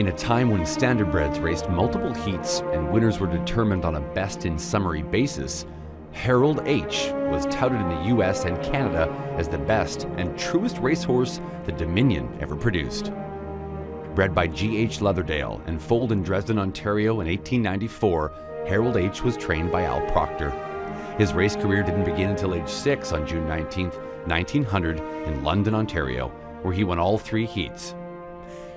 In a time when standardbreds raced multiple heats and winners were determined on a best-in-summary basis, Harold H. was touted in the US and Canada as the best and truest racehorse the Dominion ever produced. Bred by G.H. Leatherdale and foaled in Dresden, Ontario in 1894, Harold H. was trained by Al Proctor. His race career didn't begin until age 6 on June 19, 1900 in London, Ontario, where he won all 3 heats.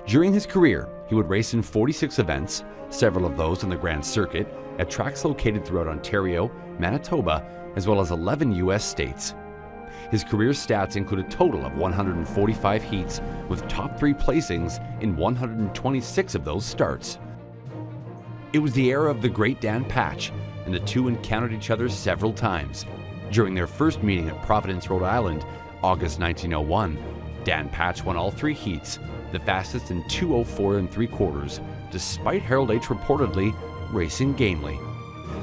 During his career, he would race in 46 events, several of those on the Grand Circuit, at tracks located throughout Ontario, Manitoba, as well as 11 U.S. states. His career stats include a total of 145 heats, with top 3 placings in 126 of those starts. It was the era of the Great Dan Patch, and the two encountered each other several times. During their first meeting at Providence, Rhode Island, August 1901, Dan Patch won all 3 heats, the fastest in 2:04 3/4, despite Harold H. reportedly racing gamely.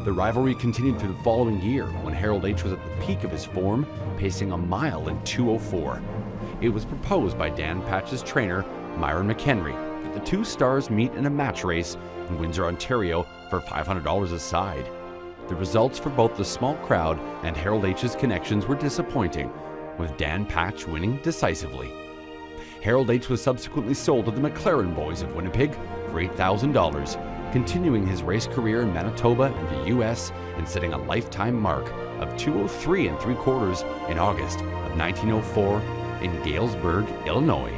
The rivalry continued through the following year when Harold H. was at the peak of his form, pacing a mile in 2:04. It was proposed by Dan Patch's trainer, Myron McHenry, that the 2 stars meet in a match race in Windsor, Ontario for $500 a side. The results for both the small crowd and Harold H.'s connections were disappointing, with Dan Patch winning decisively. Harold H. was subsequently sold to the McLaren Boys of Winnipeg for $8,000, continuing his race career in Manitoba and the U.S. and setting a lifetime mark of 2:03 3/4 in August of 1904 in Galesburg, Illinois.